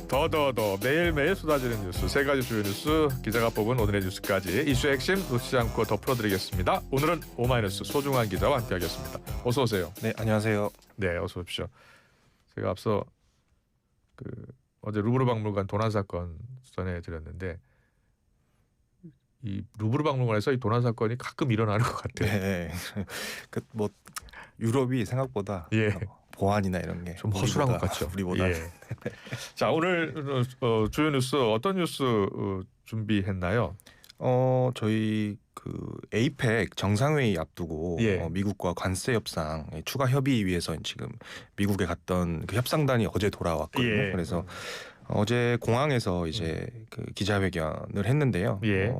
더더더 매일매일 쏟아지는 뉴스, 세 가지 주요 뉴스 기자가 뽑은 오늘의 뉴스까지 이슈의 핵심 놓치지 않고 더 풀어드리겠습니다. 오늘은 오마이뉴스 소중한 기자와 함께하겠습니다. 어서 오세요. 네, 안녕하세요. 네, 어서 오십시오. 제가 앞서 어제 루브르 박물관 도난 사건 전해드렸는데 이 루브르 박물관에서 이 도난 사건이 가끔 일어나는 것 같아요. 네, 뭐 유럽이 생각보다 예. 보안이나 이런 게 좀 허술한 것 같죠. 우리보다. 예. 자, 오늘 주요 뉴스 어떤 뉴스 준비했나요? 저희 에이펙 정상회의 앞두고 예. 미국과 관세 협상 추가 협의 위해서 지금 미국에 갔던 그 협상단이 어제 돌아왔거든요. 예. 그래서 어제 공항에서 이제 기자회견을 했는데요. 예.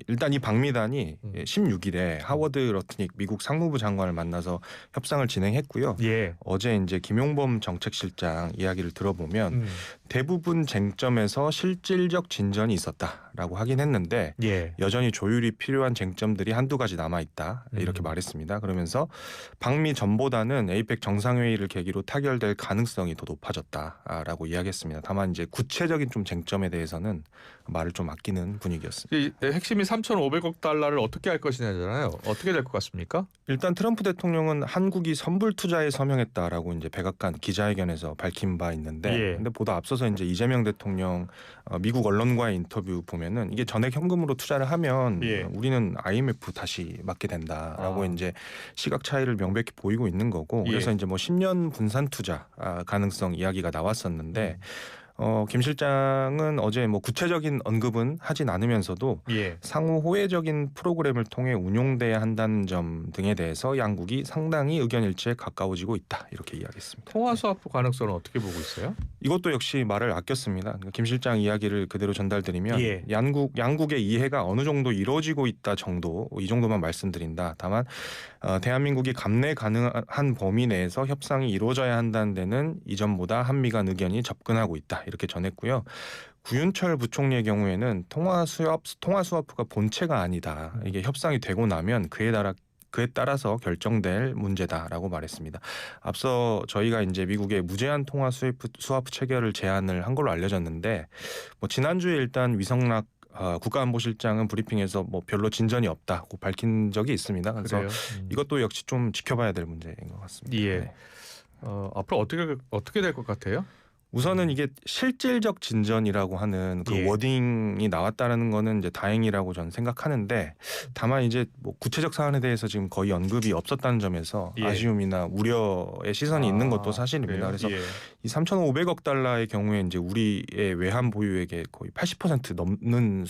일단 이 방미단이 16일에 하워드 러트닉 미국 상무부 장관을 만나서 협상을 진행했고요. 예. 어제 이제 김용범 정책실장 이야기를 들어보면 대부분 쟁점에서 실질적 진전이 있었다라고 하긴 했는데 예. 여전히 조율이 필요한 쟁점들이 한두 가지 남아있다 이렇게 말했습니다. 그러면서 방미 전보다는 에이펙 정상회의를 계기로 타결될 가능성이 더 높아졌다라고 이야기했습니다. 다만 이제 구체적인 좀 쟁점에 대해서는 말을 좀 아끼는 분위기였습니다. 이 핵심이 3,500억 달러를 어떻게 할 것이냐잖아요. 어떻게 될 것 같습니까? 일단 트럼프 대통령은 한국이 선불 투자에 서명했다라고 이제 백악관 기자회견에서 밝힌 바 있는데, 예. 근데 보다 앞서서 이제 이재명 대통령 미국 언론과의 인터뷰 보면은 이게 전액 현금으로 투자를 하면 예. 우리는 IMF 다시 맞게 된다라고 이제 시각 차이를 명백히 보이고 있는 거고, 그래서 예. 이제 뭐 10년 분산 투자 가능성 이야기가 나왔었는데. 김 실장은 어제 뭐 구체적인 언급은 하진 않으면서도 예. 상호 호혜적인 프로그램을 통해 운용돼야 한다는 점 등에 대해서 양국이 상당히 의견 일치에 가까워지고 있다 이렇게 이야기했습니다. 통화 수합 가능성은 어떻게 보고 있어요? 이것도 역시 말을 아꼈습니다. 그러니까 김 실장 이야기를 그대로 전달드리면 예. 양국의 이해가 어느 정도 이루어지고 있다 정도, 이 정도만 말씀드린다. 다만 대한민국이 감내 가능한 범위 내에서 협상이 이루어져야 한다는 데는 이전보다 한미 간 의견이 접근하고 있다 이렇게 전했고요. 구윤철 부총리의 경우에는 통화 수화프가 본체가 아니다. 이게 협상이 되고 나면 그에 따라서 결정될 문제다라고 말했습니다. 앞서 저희가 이제 미국의 무제한 통화 수화프 체결을 제안을 한 걸로 알려졌는데, 뭐 지난주에 일단 위성락 국가안보실장은 브리핑에서 뭐 별로 진전이 없다고 밝힌 적이 있습니다. 그래서 이것도 역시 좀 지켜봐야 될 문제인 것 같습니다. 예. 네. 앞으로 어떻게 될 것 같아요? 우선은 이게 실질적 진전이라고 하는 그 예. 워딩이 나왔다는 거는 이제 다행이라고 저는 생각하는데, 다만 이제 뭐 구체적 사안에 대해서 지금 거의 언급이 없었다는 점에서 예. 아쉬움이나 우려의 시선이 있는 것도 사실입니다. 그래요? 그래서 예. 이 3,500억 달러의 경우에 이제 우리의 외환 보유액의 거의 80% 넘는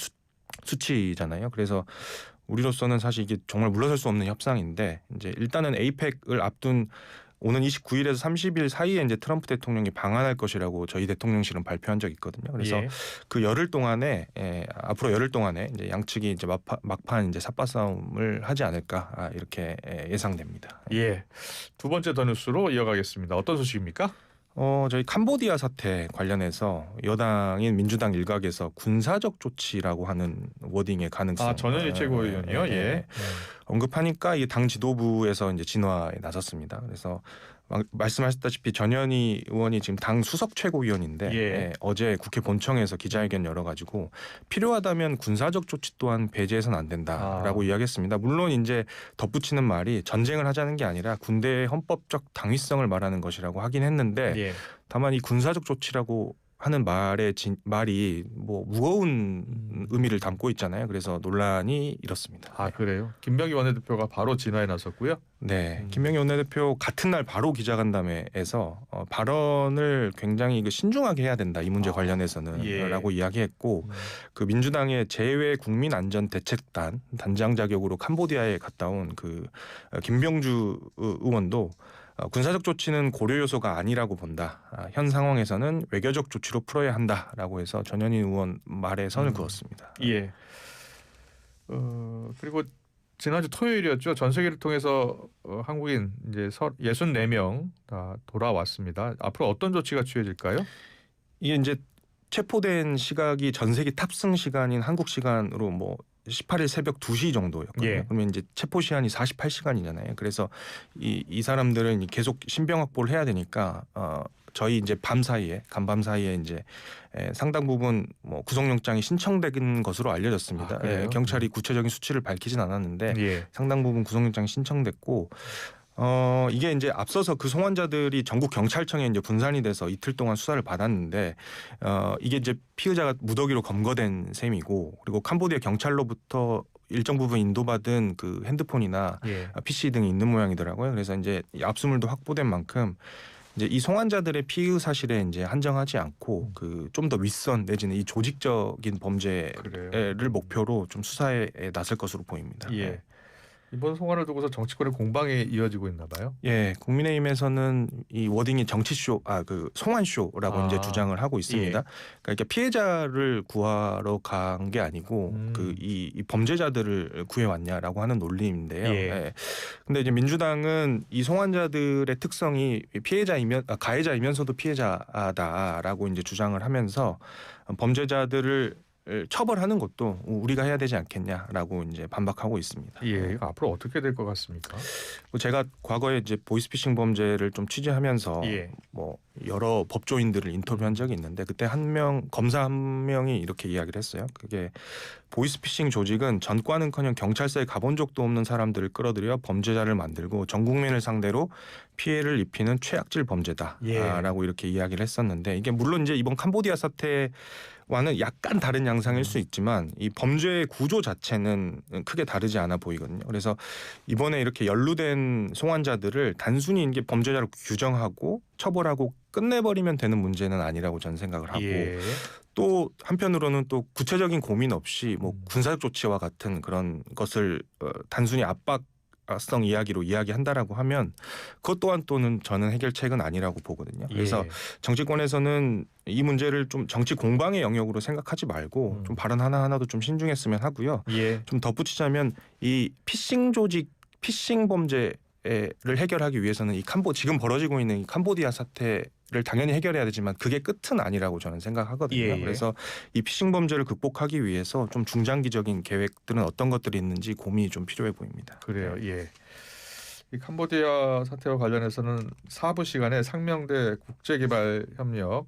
수치잖아요. 그래서 우리로서는 사실 이게 정말 물러설 수 없는 협상인데, 이제 일단은 에이펙을 앞둔 오는 29일에서 30일 사이에 이제 트럼프 대통령이 방한할 것이라고 저희 대통령실은 발표한 적이 있거든요. 그래서 예. 그 열흘 동안에 앞으로 열흘 동안에 이제 양측이 이제 막판 이제 삿바싸움을 하지 않을까 이렇게 예상됩니다. 예. 두 번째 더 뉴스로 이어가겠습니다. 어떤 소식입니까? 저희 캄보디아 사태 관련해서 여당인 민주당 일각에서 군사적 조치라고 하는 워딩의 가능성. 전현희 최고위원이요. 예. 언급하니까 이 당 지도부에서 이제 진화에 나섰습니다. 그래서 말씀하셨다시피 전현희 의원이 지금 당 수석 최고위원인데 예. 어제 국회 본청에서 기자회견 열어가지고 필요하다면 군사적 조치 또한 배제해서는 안 된다라고 이야기했습니다. 물론 이제 덧붙이는 말이 전쟁을 하자는 게 아니라 군대의 헌법적 당위성을 말하는 것이라고 하긴 했는데 예. 다만 이 군사적 조치라고 하는 말이 뭐 무거운 의미를 담고 있잖아요. 그래서 논란이 일었습니다. 아, 그래요? 김병기 원내대표가 바로 진화에 나섰고요. 네, 김병기 원내대표 같은 날 바로 기자간담회에서 발언을 굉장히 신중하게 해야 된다 이 문제 관련해서는 예. 라고 이야기했고 그 민주당의 재외국민안전대책단 단장 자격으로 캄보디아에 갔다 온 그 김병주 의원도 군사적 조치는 고려 요소가 아니라고 본다. 현 상황에서는 외교적 조치로 풀어야 한다라고 해서 전현희 의원 말에 선을 그었습니다. 예. 그리고 지난주 토요일이었죠. 전세기를 통해서 한국인 이제 64명 다 돌아왔습니다. 앞으로 어떤 조치가 취해질까요? 이게 이제 체포된 시각이 전세기 탑승 시간인 한국 시간으로 뭐 18일 새벽 2시 정도였거든요. 예. 그러면 이제 체포 시한이 48시간이잖아요. 그래서 이 사람들은 계속 신병 확보를 해야 되니까 저희 이제 간밤 사이에 이제 상당 부분 뭐 구속영장이 신청된 것으로 알려졌습니다. 아, 그래요? 경찰이 구체적인 수치를 밝히진 않았는데 예. 상당 부분 구속영장이 신청됐고 이게 이제 앞서서 그 송환자들이 전국 경찰청에 이제 분산이 돼서 이틀 동안 수사를 받았는데 이게 이제 피의자가 무더기로 검거된 셈이고 그리고 캄보디아 경찰로부터 일정 부분 인도받은 그 핸드폰이나 예. PC 등이 있는 모양이더라고요. 그래서 이제 압수물도 확보된 만큼 이제 이 송환자들의 피의 사실에 이제 한정하지 않고 그 좀 더 윗선 내지는 이 조직적인 범죄를 그래요. 목표로 좀 수사에 나설 것으로 보입니다. 예. 네. 이번 송환을 두고서 정치권의 공방이 이어지고 있나 봐요. 예, 국민의힘에서는 이 워딩이 정치쇼, 그 송환쇼라고 이제 주장을 하고 있습니다. 예. 그러니까 피해자를 구하러 간 게 아니고 그 이 범죄자들을 구해왔냐라고 하는 논리인데요. 예. 예. 근데 이제 민주당은 이 송환자들의 특성이 가해자이면서도 피해자다라고 이제 주장을 하면서 범죄자들을 처벌하는 것도 우리가 해야 되지 않겠냐라고 이제 반박하고 있습니다. 예. 이거 앞으로 어떻게 될 것 같습니까? 제가 과거에 이제 보이스피싱 범죄를 좀 취재하면서 예. 뭐 여러 법조인들을 인터뷰한 적이 있는데 그때 검사 한 명이 이렇게 이야기를 했어요. 그게 보이스피싱 조직은 전과는커녕 경찰서에 가본 적도 없는 사람들을 끌어들여 범죄자를 만들고 전 국민을 상대로 피해를 입히는 최악질 범죄다라고 이렇게 이야기를 했었는데 이게 물론 이제 이번 캄보디아 사태와는 약간 다른 양상일 수 있지만 이 범죄의 구조 자체는 크게 다르지 않아 보이거든요. 그래서 이번에 이렇게 연루된 송환자들을 단순히 이게 범죄자로 규정하고 처벌하고 끝내버리면 되는 문제는 아니라고 저는 생각을 하고 예. 또 한편으로는 또 구체적인 고민 없이 뭐 군사적 조치와 같은 그런 것을 단순히 압박성 이야기로 이야기한다라고 하면 그것 또한 또는 저는 해결책은 아니라고 보거든요. 그래서 예. 정치권에서는 이 문제를 좀 정치 공방의 영역으로 생각하지 말고 좀 발언 하나하나도 좀 신중했으면 하고요. 예. 좀 덧붙이자면 이 피싱 범죄를 해결하기 위해서는 지금 벌어지고 있는 이 캄보디아 사태를 당연히 해결해야 되지만 그게 끝은 아니라고 저는 생각하거든요. 예. 그래서 이 피싱 범죄를 극복하기 위해서 좀 중장기적인 계획들은 어떤 것들이 있는지 고민이 좀 필요해 보입니다. 그래요. 예. 이 캄보디아 사태와 관련해서는 4부 시간에 상명대 국제개발협력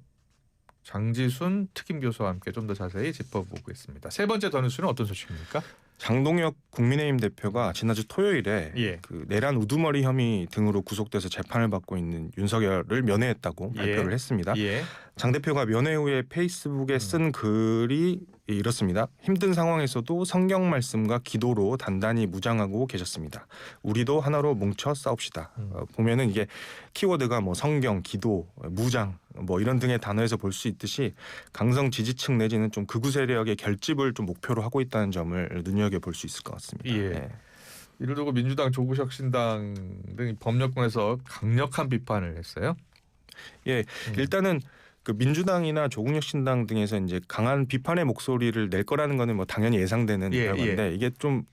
장지순 특임교수와 함께 좀 더 자세히 짚어보겠습니다. 세 번째 더 뉴스는 어떤 소식입니까? 장동혁 국민의힘 대표가 지난주 토요일에 예. 그 내란 우두머리 혐의 등으로 구속돼서 재판을 받고 있는 윤석열을 면회했다고 발표를 했습니다. 예. 장 대표가 면회 후에 페이스북에 쓴 글이 이렇습니다. 힘든 상황에서도 성경 말씀과 기도로 단단히 무장하고 계셨습니다. 우리도 하나로 뭉쳐 싸웁시다. 보면은 이게 키워드가 뭐 성경, 기도, 무장 뭐 이런 등의 단어에서 볼 수 있듯이 강성 지지층 내지는 좀 극우 세력의 결집을 좀 목표로 하고 있다는 점을 눈여겨 볼 수 있을 것 같습니다. 예. 네. 이를 두고 민주당, 조국혁신당 등 법률권에서 강력한 비판을 했어요. 예, 일단은 그 민주당이나 조국혁신당 등에서 이제 강한 비판의 목소리를 낼 거라는 거는 뭐 당연히 예상되는 예, 건데 이게 좀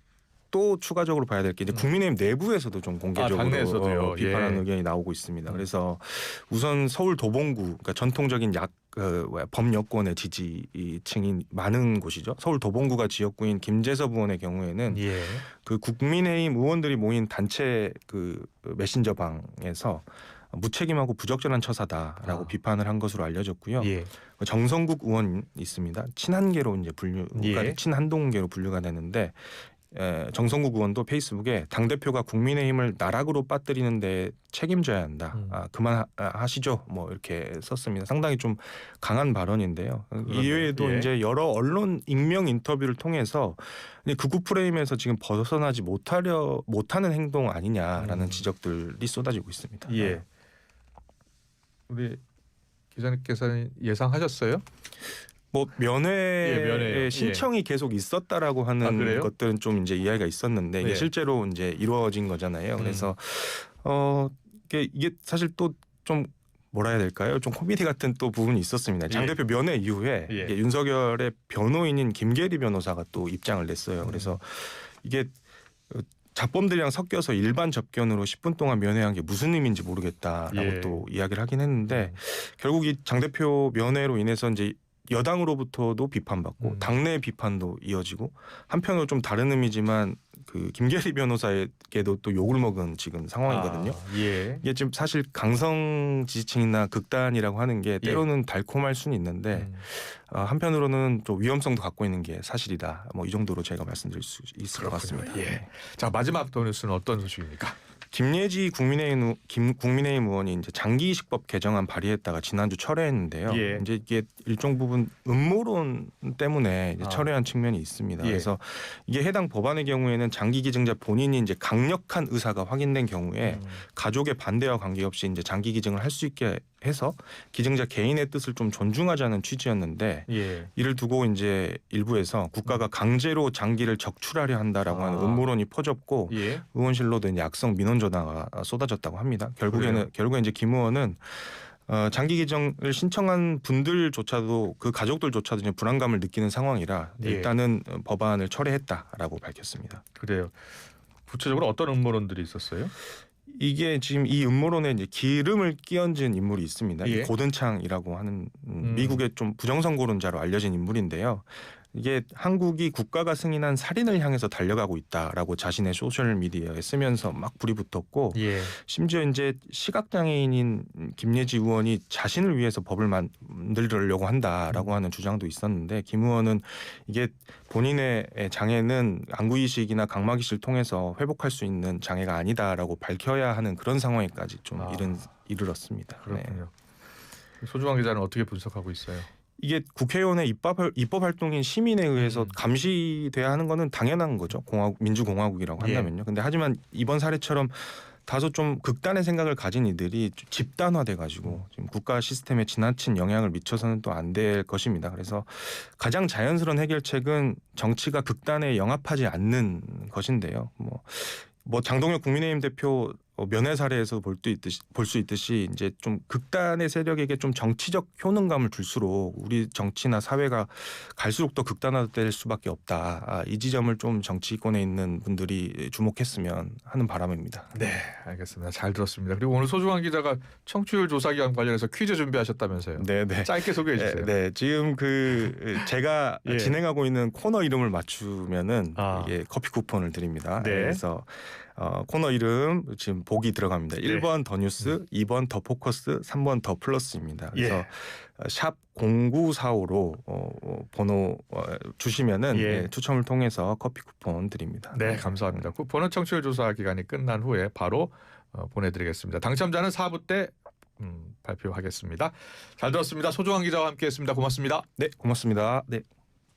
또 추가적으로 봐야 될 게 이제 국민의힘 내부에서도 좀 공개적으로 당내에서도요. 비판하는 예. 의견이 나오고 있습니다. 그래서 우선 서울 도봉구, 그러니까 전통적인 범여권의 지지층이 많은 곳이죠. 서울 도봉구가 지역구인 김재섭 의원의 경우에는 예. 그 국민의힘 의원들이 모인 단체 그 메신저방에서 무책임하고 부적절한 처사다라고 비판을 한 것으로 알려졌고요. 예. 정성국 의원 있습니다. 친한계로 이제 예. 친한동계로 분류가 되는데 정성국 의원도 페이스북에 당 대표가 국민의힘을 나락으로 빠뜨리는 데 책임져야 한다. 그만하시죠. 뭐 이렇게 썼습니다. 상당히 좀 강한 발언인데요. 이외에도 예. 이제 여러 언론 익명 인터뷰를 통해서 극우 프레임에서 지금 벗어나지 못하는 행동 아니냐라는 지적들이 쏟아지고 있습니다. 예. 우리 기자님께서는 예상하셨어요? 뭐 면회 면회요. 신청이 계속 있었다라고 하는 그래요? 것들은 좀 이제 이야기가 있었는데 이게 예. 실제로 이제 이루어진 거잖아요. 그래서 이게 사실 또 좀 뭐라 해야 될까요? 좀 코미디 같은 또 부분이 있었습니다. 장 대표 면회 이후에 예. 이게 윤석열의 변호인인 김계리 변호사가 또 입장을 냈어요. 그래서 이게 잡범들이랑 섞여서 일반 접견으로 10분 동안 면회한 게 무슨 의미인지 모르겠다라고 예. 또 이야기를 하긴 했는데 결국 이 장 대표 면회로 인해서 이제 여당으로부터도 비판받고 당내 비판도 이어지고 한편으로 좀 다른 의미지만 그 김계리 변호사에게도 또 욕을 먹은 지금 상황이거든요. 예. 이게 지금 사실 강성 지지층이나 극단이라고 하는 게 때로는 달콤할 수는 있는데 한편으로는 또 위험성도 갖고 있는 게 사실이다. 뭐 이 정도로 제가 말씀드릴 수 있을 것 같습니다. 예. 자, 마지막 더 뉴스는 어떤 소식입니까? 김예지 국민의힘 의원이 이제 장기이식법 개정안 발의했다가 지난주 철회했는데요. 예. 이제 이게 일정 부분 음모론 때문에 이제 철회한 측면이 있습니다. 예. 그래서 이게 해당 법안의 경우에는 장기 기증자 본인이 이제 강력한 의사가 확인된 경우에 가족의 반대와 관계없이 이제 장기 기증을 할 수 있게 해서 기증자 개인의 뜻을 좀 존중하자는 취지였는데 예. 이를 두고 이제 일부에서 국가가 강제로 장기를 적출하려 한다라고 하는 음모론이 퍼졌고 예. 의원실로도 이제 악성 민원 전화가 쏟아졌다고 합니다. 결국에 이제 김 의원은 장기 기증을 신청한 분들조차도 그 가족들조차도 이제 불안감을 느끼는 상황이라 예. 일단은 법안을 철회했다라고 밝혔습니다. 그래요. 구체적으로 어떤 음모론들이 있었어요? 이게 지금 이 음모론에 이제 기름을 끼얹은 인물이 있습니다. 예. 이 고든창이라고 하는 미국의 좀 부정선거론자로 알려진 인물인데요. 이게 한국이 국가가 승인한 살인을 향해서 달려가고 있다라고 자신의 소셜 미디어에 쓰면서 막 불이 붙었고 예. 심지어 이제 시각장애인인 김예지 의원이 자신을 위해서 법을 만들려고 한다라고 하는 주장도 있었는데 김 의원은 이게 본인의 장애는 안구이식이나 각막이식을 통해서 회복할 수 있는 장애가 아니다라고 밝혀야 하는 그런 상황에까지 좀 이르렀습니다. 그렇군요. 소중한 기자는 어떻게 분석하고 있어요? 이게 국회의원의 입법 활동인 시민에 의해서 감시돼야 하는 거는 당연한 거죠. 민주공화국이라고 한다면요. 근데 하지만 이번 사례처럼 다소 좀 극단의 생각을 가진 이들이 집단화돼 가지고 지금 국가 시스템에 지나친 영향을 미쳐서는 또 안 될 것입니다. 그래서 가장 자연스러운 해결책은 정치가 극단에 영합하지 않는 것인데요. 뭐 장동혁 국민의힘 대표 면회 사례에서 볼 수 있듯이 이제 좀 극단의 세력에게 좀 정치적 효능감을 줄수록 우리 정치나 사회가 갈수록 더 극단화될 수밖에 없다. 이 지점을 좀 정치권에 있는 분들이 주목했으면 하는 바람입니다. 네, 알겠습니다. 잘 들었습니다. 그리고 오늘 소중한 기자가 청취율 조사 기간 관련해서 퀴즈 준비하셨다면서요? 네. 짧게 소개해 주세요. 네, 지금 제가 예. 진행하고 있는 코너 이름을 맞추면은 예. 커피 쿠폰을 드립니다. 네. 그래서 코너 이름 지금 보기 들어갑니다. 네. 1번 더 뉴스, 2번 더 포커스, 3번 더 플러스입니다. 그래서 예. 샵 0945로 번호 주시면은 추첨을 통해서 커피 쿠폰 드립니다. 네, 감사합니다. 쿠폰은 청취율 조사 기간이 끝난 후에 바로 보내드리겠습니다. 당첨자는 4부 때 발표하겠습니다. 잘 들었습니다. 소중한 기자와 함께했습니다. 고맙습니다. 네, 고맙습니다. 네.